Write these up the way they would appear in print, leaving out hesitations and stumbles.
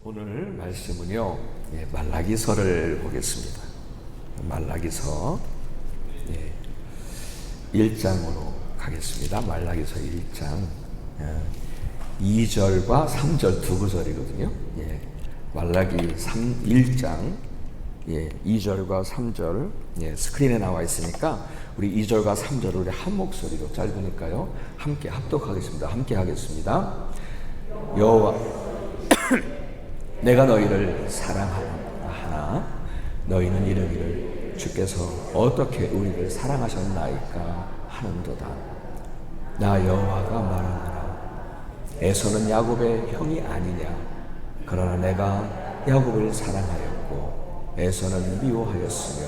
오늘 말씀은요, 말라기서를 보겠습니다. 말라기서 1장으로 가겠습니다. 말라기서 1장 2절과 3절 두 구절이거든요. 말라기 1장 2절과 3절 스크린에 나와 있으니까 우리 2절과 3절을 우리 한 목소리로 짧으니까요 함께 합독하겠습니다. 함께 하겠습니다. 여호와 내가 너희를 사랑하나 너희는 이르기를 주께서 어떻게 우리를 사랑하셨나이까 하는도다. 나 여호와가 말하노라. 에서는 야곱의 형이 아니냐. 그러나 내가 야곱을 사랑하였고 에서는 미워하였으며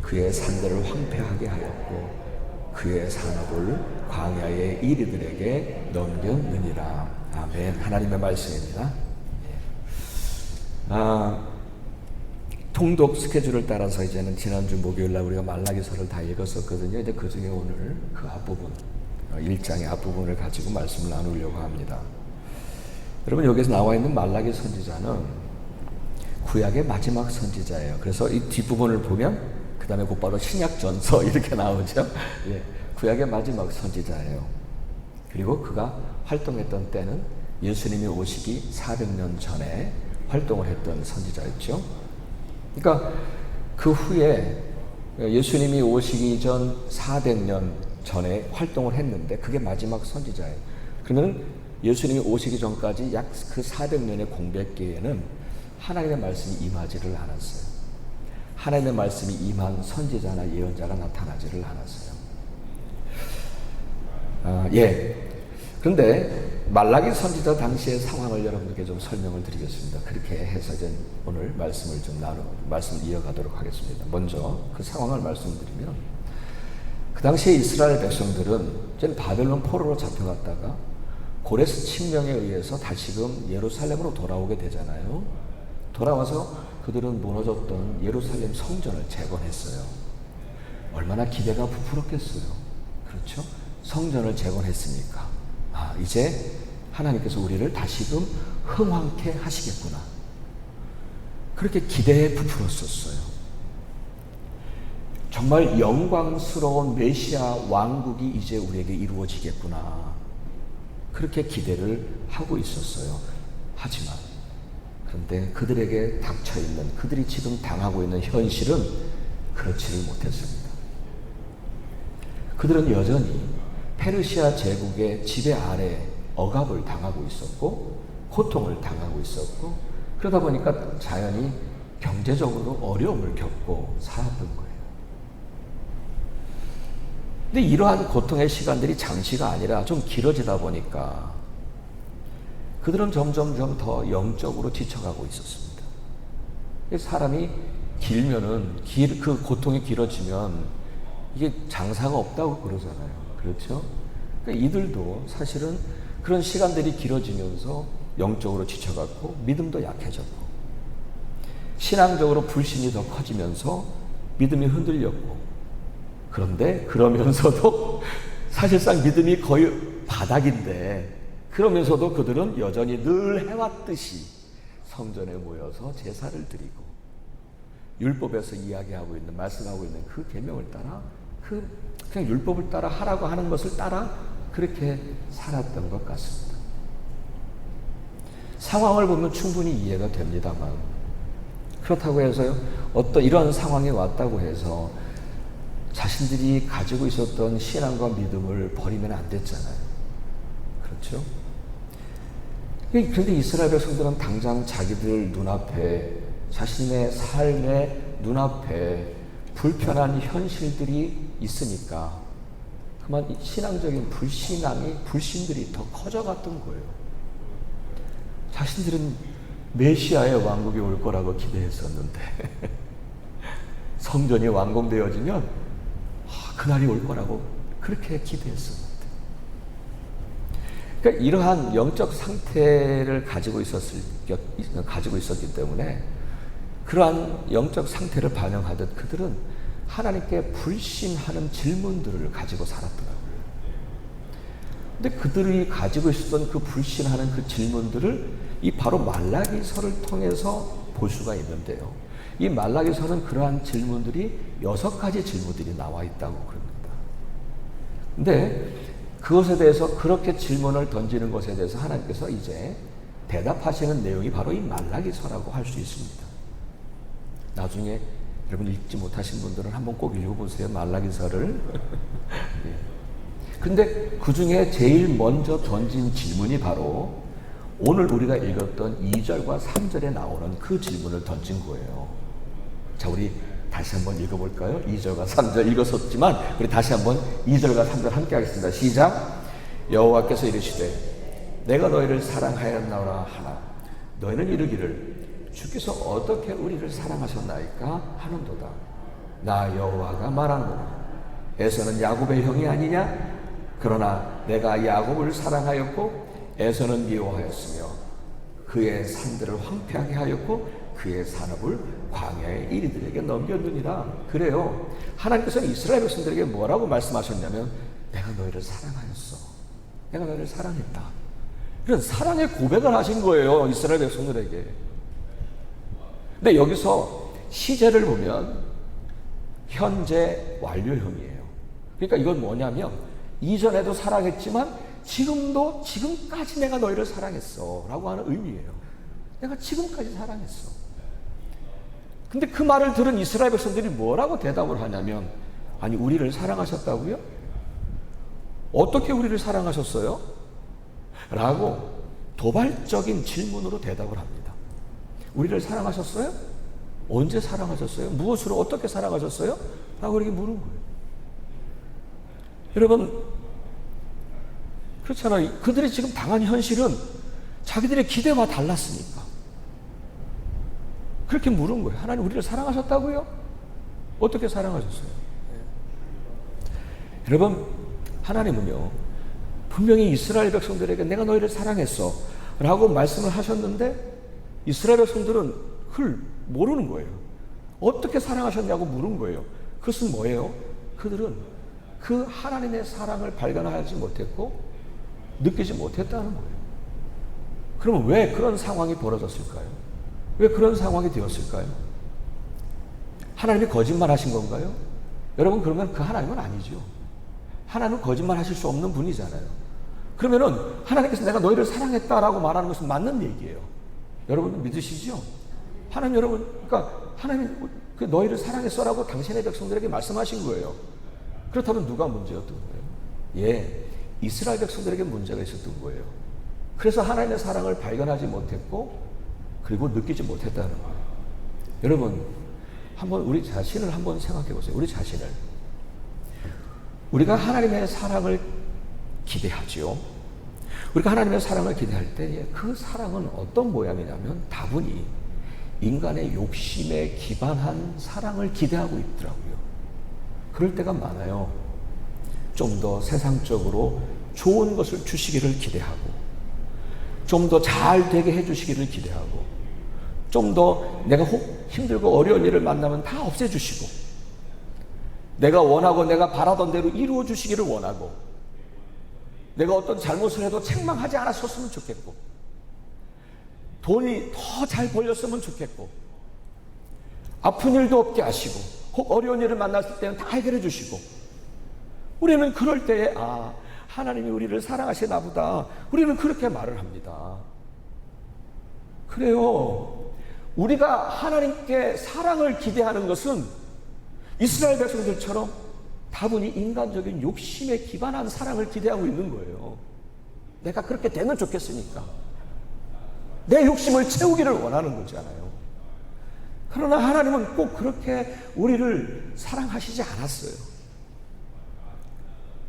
그의 산들을 황폐하게 하였고 그의 산업을 광야의 이리들에게 넘겼느니라. 아멘. 하나님의 말씀입니다. 통독 스케줄을 따라서 이제는 지난주 목요일날 우리가 말라기서를 다 읽었었거든요. 이제 그 중에 오늘 그 앞부분, 1장의 앞부분을 가지고 말씀을 나누려고 합니다. 여러분, 여기서 나와 있는 말라기 선지자는 구약의 마지막 선지자예요. 그래서 이 뒷부분을 보면 그 다음에 곧바로 신약전서 이렇게 나오죠. 구약의 마지막 선지자예요. 그리고 그가 활동했던 때는 예수님이 오시기 400년 전에 활동을 했던 선지자였죠. 그러니까 그 후에 예수님이 오시기 전 400년 전에 활동을 했는데 그게 마지막 선지자예요. 그러면 예수님이 오시기 전까지 약 그 400년의 공백기에는 하나님의 말씀이 임하지를 않았어요. 하나님의 말씀이 임한 선지자나 예언자가 나타나지를 않았어요. 그런데 말라기 선지자 당시의 상황을 여러분들께 좀 설명을 드리겠습니다. 그렇게 해서 이제 오늘 말씀을 말씀을 이어가도록 하겠습니다. 먼저 그 상황을 말씀드리면, 그 당시에 이스라엘 백성들은 이제 바벨론 포로로 잡혀갔다가 고레스 칙령에 의해서 다시금 예루살렘으로 돌아오게 되잖아요. 돌아와서 그들은 무너졌던 예루살렘 성전을 재건했어요. 얼마나 기대가 부풀었겠어요. 그렇죠? 성전을 재건했으니까 이제 하나님께서 우리를 다시금 흥왕케 하시겠구나. 그렇게 기대에 부풀었었어요. 정말 영광스러운 메시아 왕국이 이제 우리에게 이루어지겠구나. 그렇게 기대를 하고 있었어요. 하지만 그런데 그들에게 닥쳐있는, 그들이 지금 당하고 있는 현실은 그렇지를 못했습니다. 그들은 여전히 페르시아 제국의 지배 아래 억압을 당하고 있었고 고통을 당하고 있었고, 그러다 보니까 자연히 경제적으로 어려움을 겪고 살았던 거예요. 근데 이러한 고통의 시간들이 장시가 아니라 좀 길어지다 보니까 그들은 점점 더 영적으로 지쳐가고 있었습니다. 사람이 길면은 그 고통이 길어지면 이게 장사가 없다고 그러잖아요. 그렇죠? 그러니까 이들도 사실은 그런 시간들이 길어지면서 영적으로 지쳐갔고 믿음도 약해졌고 신앙적으로 불신이 더 커지면서 믿음이 흔들렸고, 그런데 그러면서도 사실상 믿음이 거의 바닥인데 그러면서도 그들은 여전히 늘 해왔듯이 성전에 모여서 제사를 드리고 율법에서 이야기하고 있는, 말씀하고 있는 그 계명을 따라 그냥 율법을 따라 하라고 하는 것을 따라 그렇게 살았던 것 같습니다. 상황을 보면 충분히 이해가 됩니다만, 그렇다고 해서요, 어떤 이런 상황이 왔다고 해서 자신들이 가지고 있었던 신앙과 믿음을 버리면 안 됐잖아요. 그렇죠? 그런데 이스라엘 백성들은 당장 자기들 눈앞에, 자신의 삶의 눈앞에 불편한 현실들이 있으니까 그만 신앙적인 불신들이 더 커져갔던 거예요. 자신들은 메시아의 왕국이 올 거라고 기대했었는데 성전이 완공되어지면 그날이 올 거라고 그렇게 기대했었는데, 그러니까 이러한 영적 상태를 가지고 있었기 때문에 그러한 영적 상태를 반영하듯 그들은 하나님께 불신하는 질문들을 가지고 살았더라고요. 근데 그들이 가지고 있었던 그 불신하는 그 질문들을 이 바로 말라기서를 통해서 볼 수가 있는데요. 이 말라기서는 그러한 질문들이 6가지 질문들이 나와 있다고 그럽니다. 근데 그것에 대해서 그렇게 질문을 던지는 것에 대해서 하나님께서 이제 대답하시는 내용이 바로 이 말라기서라고 할 수 있습니다. 나중에 여러분 읽지 못하신 분들은 한번 꼭 읽어보세요. 말라기서를. 근데 그 중에 제일 먼저 던진 질문이 바로 오늘 우리가 읽었던 2절과 3절에 나오는 그 질문을 던진 거예요. 자, 우리 다시 한번 읽어볼까요? 2절과 3절 읽었었지만 우리 다시 한번 2절과 3절 함께 하겠습니다. 시작. 여호와께서 이르시되 내가 너희를 사랑하였나오라 하나 너희는 이르기를 주께서 어떻게 우리를 사랑하셨나이까 하는도다. 나 여호와가 말하노라. 에서는 야곱의 형이 아니냐? 그러나 내가 야곱을 사랑하였고 에서는 미워하였으며 그의 산들을 황폐하게 하였고 그의 산업을 광야의 이리들에게 넘겼느니라. 그래요. 하나님께서는 이스라엘 백성들에게 뭐라고 말씀하셨냐면 내가 너희를 사랑하였어. 내가 너희를 사랑했다. 이런 사랑의 고백을 하신 거예요. 이스라엘 백성들에게. 근데 여기서 시제를 보면 현재 완료형이에요. 그러니까 이건 뭐냐면 이전에도 사랑했지만 지금까지 내가 너희를 사랑했어 라고 하는 의미예요. 내가 지금까지 사랑했어. 근데 그 말을 들은 이스라엘 백성들이 뭐라고 대답을 하냐면 아니 우리를 사랑하셨다고요? 어떻게 우리를 사랑하셨어요? 라고 도발적인 질문으로 대답을 합니다. 우리를 사랑하셨어요? 언제 사랑하셨어요? 무엇으로 어떻게 사랑하셨어요? 라고 이렇게 물은 거예요. 여러분 그렇잖아요. 그들이 지금 당한 현실은 자기들의 기대와 달랐으니까 그렇게 물은 거예요. 하나님 우리를 사랑하셨다고요? 어떻게 사랑하셨어요? 여러분 하나님은요 분명히 이스라엘 백성들에게 내가 너희를 사랑했어 라고 말씀을 하셨는데 이스라엘 백성들은 그걸 모르는 거예요. 어떻게 사랑하셨냐고 물은 거예요. 그것은 뭐예요? 그들은 그 하나님의 사랑을 발견하지 못했고 느끼지 못했다는 거예요. 그러면 왜 그런 상황이 벌어졌을까요? 왜 그런 상황이 되었을까요? 하나님이 거짓말하신 건가요? 여러분 그러면 그 하나님은 아니죠. 하나님은 거짓말 하실 수 없는 분이잖아요. 그러면은 하나님께서 내가 너희를 사랑했다라고 말하는 것은 맞는 얘기예요. 여러분 믿으시죠? 하나님 여러분 그러니까 하나님 그 너희를 사랑했어라고 당신의 백성들에게 말씀하신 거예요. 그렇다면 누가 문제였던 거예요? 예, 이스라엘 백성들에게 문제가 있었던 거예요. 그래서 하나님의 사랑을 발견하지 못했고 그리고 느끼지 못했다는 거예요. 여러분 한번 우리 자신을 한번 생각해 보세요. 우리 자신을 우리가 하나님의 사랑을 기대하죠. 우리가 하나님의 사랑을 기대할 때 그 사랑은 어떤 모양이냐면 다분히 인간의 욕심에 기반한 사랑을 기대하고 있더라고요. 그럴 때가 많아요. 좀 더 세상적으로 좋은 것을 주시기를 기대하고 좀 더 잘 되게 해주시기를 기대하고 좀 더 내가 혹 힘들고 어려운 일을 만나면 다 없애주시고 내가 원하고 내가 바라던 대로 이루어 주시기를 원하고 내가 어떤 잘못을 해도 책망하지 않았었으면 좋겠고 돈이 더 잘 벌렸으면 좋겠고 아픈 일도 없게 하시고 혹 어려운 일을 만났을 때는 다 해결해 주시고 우리는 그럴 때에 아 하나님이 우리를 사랑하시나 보다 우리는 그렇게 말을 합니다. 그래요. 우리가 하나님께 사랑을 기대하는 것은 이스라엘 백성들처럼 다분히 인간적인 욕심에 기반한 사랑을 기대하고 있는 거예요. 내가 그렇게 되면 좋겠으니까 내 욕심을 채우기를 원하는 거잖아요. 그러나 하나님은 꼭 그렇게 우리를 사랑하시지 않았어요.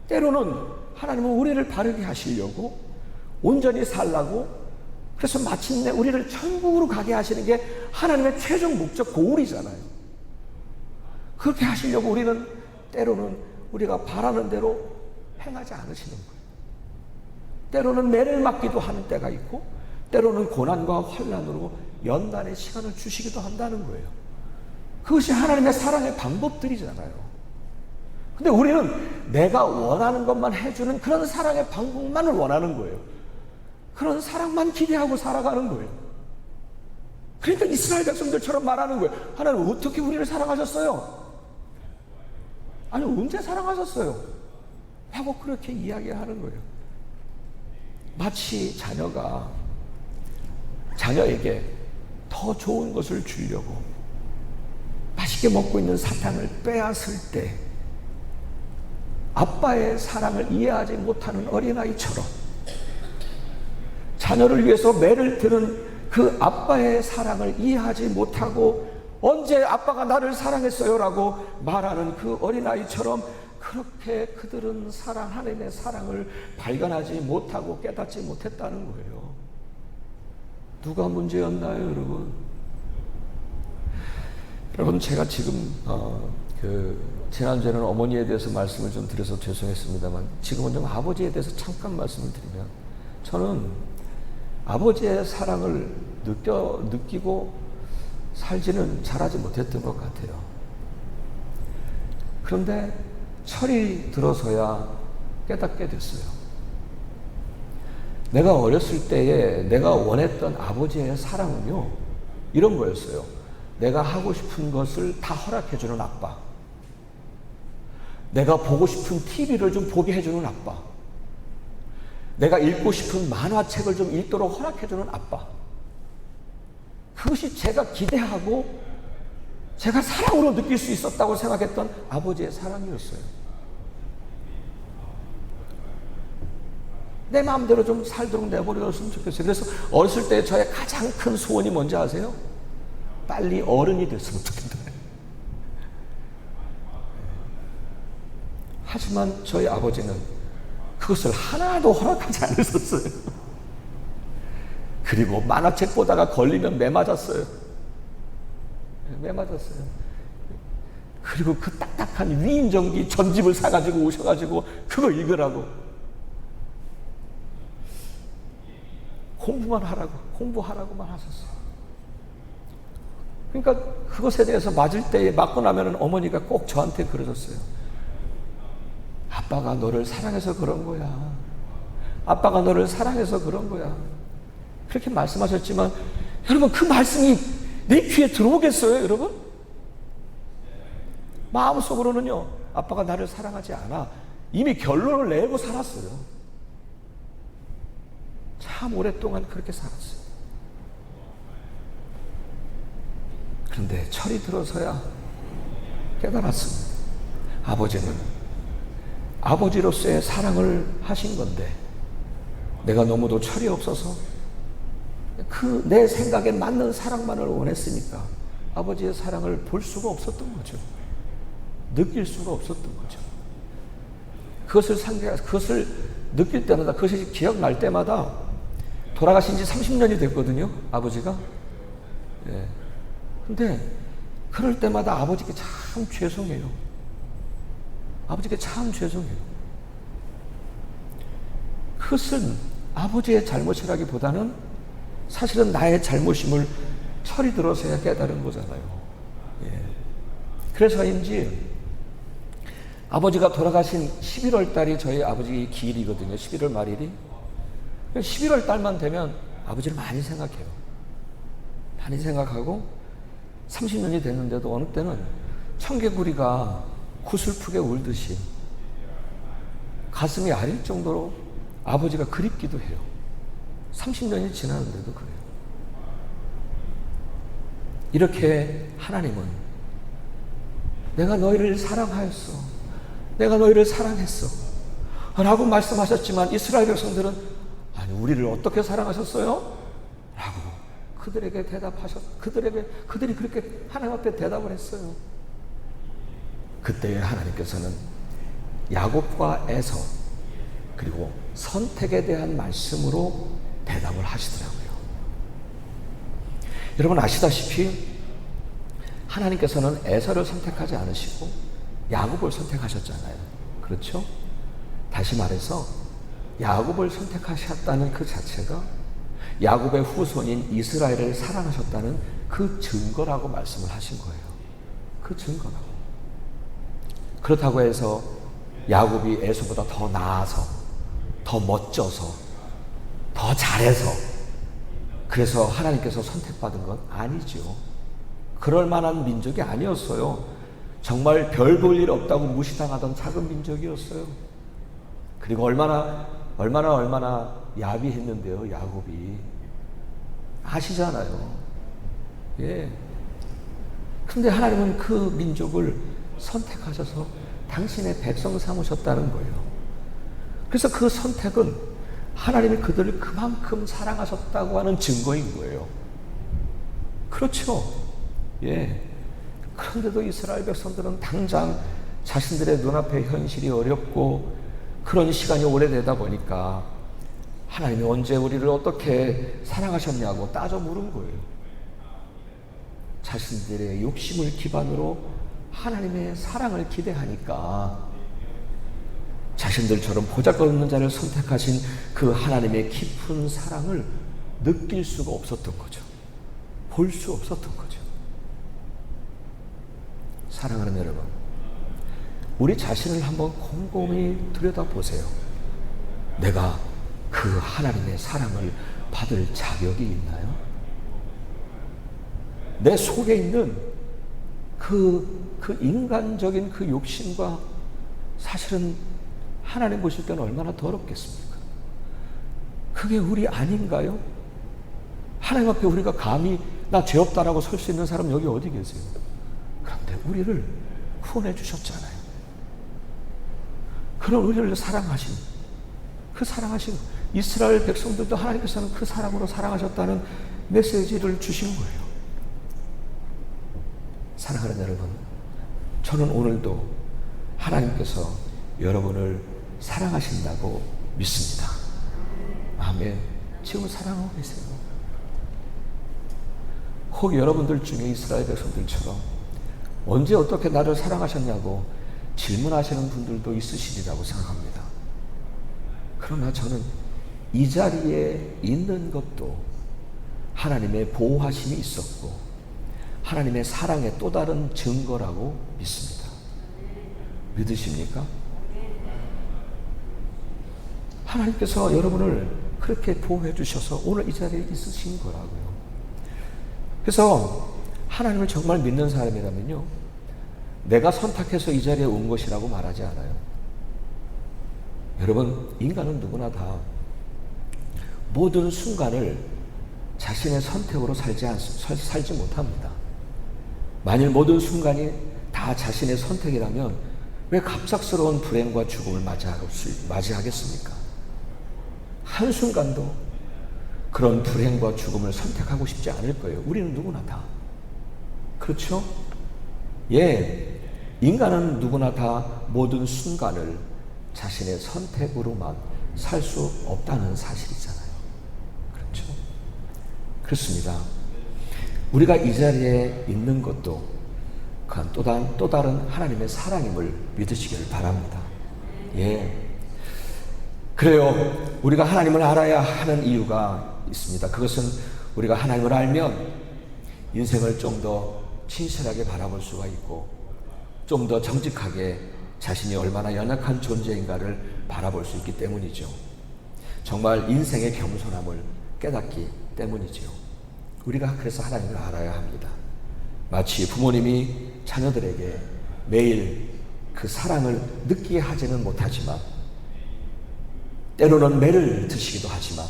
때로는 하나님은 우리를 바르게 하시려고 온전히 살라고 그래서 마침내 우리를 천국으로 가게 하시는 게 하나님의 최종 목적 고울이잖아요. 그렇게 하시려고 우리는 때로는 우리가 바라는 대로 행하지 않으시는 거예요. 때로는 매를 맞기도 하는 때가 있고 때로는 고난과 환난으로 연단의 시간을 주시기도 한다는 거예요. 그것이 하나님의 사랑의 방법들이잖아요. 근데 우리는 내가 원하는 것만 해주는 그런 사랑의 방법만을 원하는 거예요. 그런 사랑만 기대하고 살아가는 거예요. 그러니까 이스라엘 백성들처럼 말하는 거예요. 하나님 어떻게 우리를 사랑하셨어요? 아니 언제 사랑하셨어요? 하고 그렇게 이야기하는 거예요. 마치 자녀에게 더 좋은 것을 주려고 맛있게 먹고 있는 사탕을 빼앗을 때 아빠의 사랑을 이해하지 못하는 어린아이처럼 자녀를 위해서 매를 드는 그 아빠의 사랑을 이해하지 못하고 언제 아빠가 나를 사랑했어요? 라고 말하는 그 어린아이처럼 그렇게 그들은 하나님의 사랑을 발견하지 못하고 깨닫지 못했다는 거예요. 누가 문제였나요, 여러분? 여러분, 제가 지금 지난주에는 어머니에 대해서 말씀을 좀 드려서 죄송했습니다만 지금은 좀 아버지에 대해서 잠깐 말씀을 드리면 저는 아버지의 사랑을 느끼고 살지는 잘하지 못했던 것 같아요. 그런데 철이 들어서야 깨닫게 됐어요. 내가 어렸을 때에 내가 원했던 아버지의 사랑은요, 이런 거였어요. 내가 하고 싶은 것을 다 허락해주는 아빠. 내가 보고 싶은 TV를 좀 보게 해주는 아빠. 내가 읽고 싶은 만화책을 좀 읽도록 허락해주는 아빠. 그것이 제가 기대하고 제가 사랑으로 느낄 수 있었다고 생각했던 아버지의 사랑이었어요. 내 마음대로 좀 살도록 내버려뒀으면 좋겠어요. 그래서 어렸을 때 저의 가장 큰 소원이 뭔지 아세요? 빨리 어른이 됐으면 좋겠다. 하지만 저희 아버지는 그것을 하나도 허락하지 않으셨어요. 그리고 만화책 보다가 걸리면 매 맞았어요. 그리고 그 딱딱한 위인전기 전집을 사가지고 오셔가지고 그거 읽으라고. 공부하라고만 하셨어요. 그러니까 그것에 대해서 맞을 때에 맞고 나면은 어머니가 꼭 저한테 그러셨어요. 아빠가 너를 사랑해서 그런 거야. 아빠가 너를 사랑해서 그런 거야. 그렇게 말씀하셨지만 여러분 그 말씀이 내 귀에 들어오겠어요, 여러분? 마음속으로는요, 아빠가 나를 사랑하지 않아. 이미 결론을 내고 살았어요. 참 오랫동안 그렇게 살았어요. 그런데 철이 들어서야 깨달았습니다. 아버지는 아버지로서의 사랑을 하신 건데 내가 너무도 철이 없어서 내 생각에 맞는 사랑만을 원했으니까 아버지의 사랑을 볼 수가 없었던 거죠. 느낄 수가 없었던 거죠. 그것을 느낄 때마다, 그것이 기억날 때마다, 돌아가신 지 30년이 됐거든요, 아버지가. 예. 근데 그럴 때마다 아버지께 참 죄송해요. 그것은 아버지의 잘못이라기보다는 사실은 나의 잘못임을 철이 들어서야 깨달은 거잖아요. 예. 그래서인지 아버지가 돌아가신 11월 달이 저희 아버지 기일이거든요. 11월 말일이. 11월 달만 되면 아버지를 많이 생각해요. 많이 생각하고 30년이 됐는데도 어느 때는 청개구리가 구슬프게 울듯이 가슴이 아릴 정도로 아버지가 그립기도 해요. 30년이 지났는데도 그래요. 이렇게 하나님은 내가 너희를 사랑하였어. 내가 너희를 사랑했어. 라고 말씀하셨지만 이스라엘 백성들은 아니 우리를 어떻게 사랑하셨어요? 라고 그들에게 그들이 그렇게 하나님 앞에 대답을 했어요. 그때 하나님께서는 야곱과 에서 그리고 선택에 대한 말씀으로 대답을 하시더라고요. 여러분 아시다시피 하나님께서는 에서를 선택하지 않으시고 야곱을 선택하셨잖아요. 그렇죠? 다시 말해서 야곱을 선택하셨다는 그 자체가 야곱의 후손인 이스라엘을 사랑하셨다는 그 증거라고 말씀을 하신 거예요. 그 증거라고. 그렇다고 해서 야곱이 에서보다 더 나아서, 더 멋져서, 더 잘해서, 그래서 하나님께서 선택받은 건 아니죠. 그럴 만한 민족이 아니었어요. 정말 별 볼 일 없다고 무시당하던 작은 민족이었어요. 그리고 얼마나 야비했는데요, 야곱이. 아시잖아요. 예. 근데 하나님은 그 민족을 선택하셔서 당신의 백성 삼으셨다는 거예요. 그래서 그 선택은 하나님이 그들을 그만큼 사랑하셨다고 하는 증거인 거예요. 그렇죠. 예. 그런데도 이스라엘 백성들은 당장 자신들의 눈앞에 현실이 어렵고 그런 시간이 오래되다 보니까 하나님이 언제 우리를 어떻게 사랑하셨냐고 따져 물은 거예요. 자신들의 욕심을 기반으로 하나님의 사랑을 기대하니까 자신들처럼 보잘것없는 자를 선택하신 그 하나님의 깊은 사랑을 느낄 수가 없었던 거죠. 볼 수 없었던 거죠. 사랑하는 여러분, 우리 자신을 한번 곰곰이 들여다보세요. 내가 그 하나님의 사랑을 받을 자격이 있나요? 내 속에 있는 그 인간적인 그 욕심과 사실은 하나님 보실 때는 얼마나 더럽겠습니까? 그게 우리 아닌가요? 하나님 앞에 우리가 감히 나 죄 없다라고 설 수 있는 사람 여기 어디 계세요? 그런데 우리를 구원해 주셨잖아요. 그런 우리를 사랑하신, 그 사랑하신 이스라엘 백성들도 하나님께서는 그 사랑으로 사랑하셨다는 메시지를 주신 거예요. 사랑하는 여러분, 저는 오늘도 하나님께서 여러분을 사랑하신다고 믿습니다. 아멘. 지금 사랑하고 계세요. 혹 여러분들 중에 이스라엘 백성들처럼 언제 어떻게 나를 사랑하셨냐고 질문하시는 분들도 있으시리라고 생각합니다. 그러나 저는 이 자리에 있는 것도 하나님의 보호하심이 있었고 하나님의 사랑의 또 다른 증거라고 믿습니다. 믿으십니까? 하나님께서 여러분을 그렇게 보호해 주셔서 오늘 이 자리에 있으신 거라고요. 그래서 하나님을 정말 믿는 사람이라면요, 내가 선택해서 이 자리에 온 것이라고 말하지 않아요. 여러분, 인간은 누구나 다 모든 순간을 자신의 선택으로 살지 못합니다. 만일 모든 순간이 다 자신의 선택이라면 왜 갑작스러운 불행과 죽음을 맞이하겠습니까? 한순간도 그런 불행과 죽음을 선택하고 싶지 않을 거예요. 우리는 누구나 다. 그렇죠? 예. 인간은 누구나 다 모든 순간을 자신의 선택으로만 살 수 없다는 사실이잖아요. 그렇죠? 그렇습니다. 우리가 이 자리에 있는 것도 또 다른 하나님의 사랑임을 믿으시기를 바랍니다. 예. 그래요. 우리가 하나님을 알아야 하는 이유가 있습니다. 그것은 우리가 하나님을 알면 인생을 좀 더 진실하게 바라볼 수가 있고 좀 더 정직하게 자신이 얼마나 연약한 존재인가를 바라볼 수 있기 때문이죠. 정말 인생의 겸손함을 깨닫기 때문이죠. 우리가 그래서 하나님을 알아야 합니다. 마치 부모님이 자녀들에게 매일 그 사랑을 느끼게 하지는 못하지만 때로는 매를 드시기도 하지만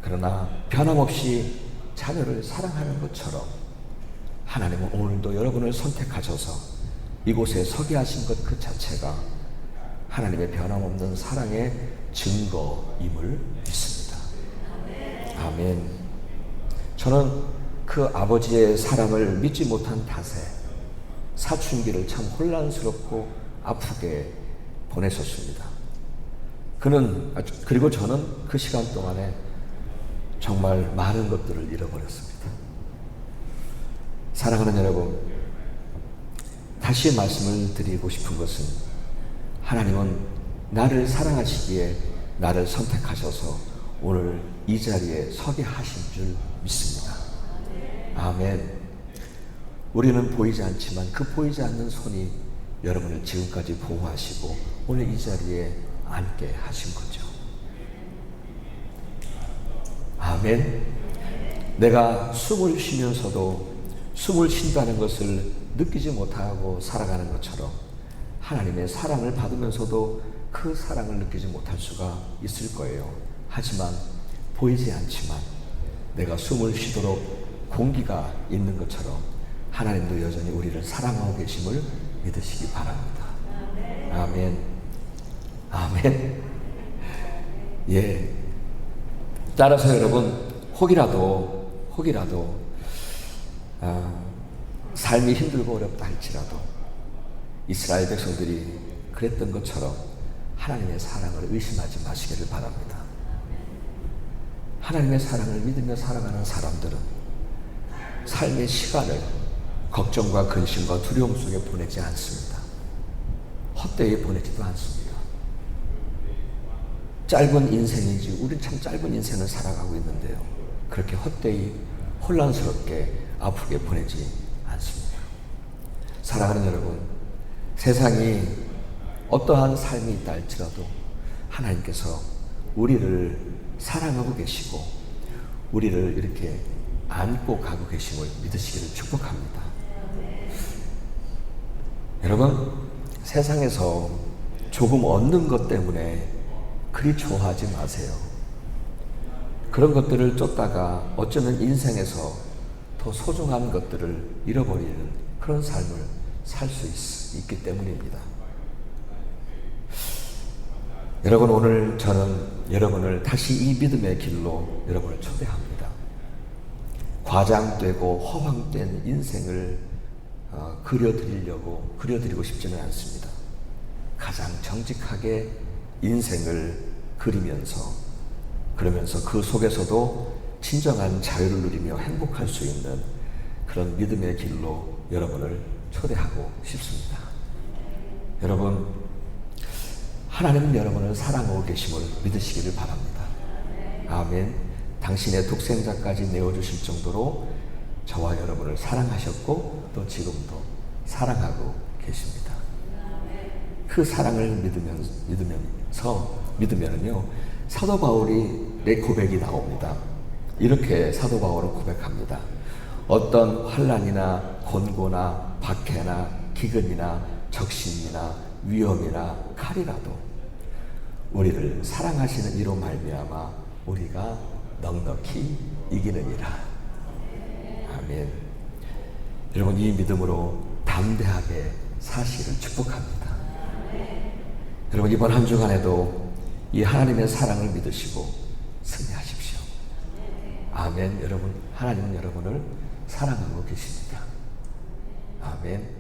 그러나 변함없이 자녀를 사랑하는 것처럼 하나님은 오늘도 여러분을 선택하셔서 이곳에 서게 하신 것 그 자체가 하나님의 변함없는 사랑의 증거임을 믿습니다. 아멘. 저는 그 아버지의 사랑을 믿지 못한 탓에 사춘기를 참 혼란스럽고 아프게 보냈었습니다. 그리고 저는 그 시간 동안에 정말 많은 것들을 잃어버렸습니다. 사랑하는 여러분, 다시 말씀을 드리고 싶은 것은 하나님은 나를 사랑하시기에 나를 선택하셔서 오늘 이 자리에 서게 하신 줄 믿습니다. 아멘. 우리는 보이지 않지만 그 보이지 않는 손이 여러분을 지금까지 보호하시고 오늘 이 자리에 앉게 하신 거죠. 아멘. 내가 숨을 쉬면서도 숨을 쉰다는 것을 느끼지 못하고 살아가는 것처럼 하나님의 사랑을 받으면서도 그 사랑을 느끼지 못할 수가 있을 거예요. 하지만 보이지 않지만 내가 숨을 쉬도록 공기가 있는 것처럼 하나님도 여전히 우리를 사랑하고 계심을 믿으시기 바랍니다. 아멘. 아멘. 예. 따라서 여러분, 혹이라도 삶이 힘들고 어렵다 할지라도 이스라엘 백성들이 그랬던 것처럼 하나님의 사랑을 의심하지 마시기를 바랍니다. 하나님의 사랑을 믿으며 살아가는 사람들은 삶의 시간을 걱정과 근심과 두려움 속에 보내지 않습니다. 헛되이 보내지도 않습니다. 짧은 인생이지 우린 참 짧은 인생을 살아가고 있는데요. 그렇게 헛되이 혼란스럽게 아프게 보내지 않습니다. 사랑하는 여러분, 세상이 어떠한 삶이 있다 할지라도 하나님께서 우리를 사랑하고 계시고 우리를 이렇게 안고 가고 계심을 믿으시기를 축복합니다. 여러분, 세상에서 조금 얻는 것 때문에 그리 좋아하지 마세요. 그런 것들을 쫓다가 어쩌면 인생에서 더 소중한 것들을 잃어버리는 그런 삶을 살 수 있기 때문입니다. 여러분, 오늘 저는 여러분을 다시 이 믿음의 길로 여러분을 초대합니다. 과장되고 허황된 인생을 그려드리고 싶지는 않습니다. 가장 정직하게 인생을 그리면서 그러면서 그 속에서도 진정한 자유를 누리며 행복할 수 있는 그런 믿음의 길로 여러분을 초대하고 싶습니다. 여러분, 하나님은 여러분을 사랑하고 계심을 믿으시기를 바랍니다. 아멘. 당신의 독생자까지 내어주실 정도로 저와 여러분을 사랑하셨고 또 지금도 사랑하고 계십니다. 그 사랑을 믿으면은요, 사도 바울의 고백이 나옵니다. 이렇게 사도 바울은 고백합니다. 어떤 환난이나 곤고나 박해나 기근이나 적신이나 위험이나 칼이라도 우리를 사랑하시는 이로 말미암아 우리가 넉넉히 이기느니라. 아멘. 여러분, 이 믿음으로 담대하게 사시기를 축복합니다. 여러분, 이번 한 주간에도 이 하나님의 사랑을 믿으시고 승리하십시오. 아멘. 여러분, 하나님은 여러분을 사랑하고 계십니다. 아멘.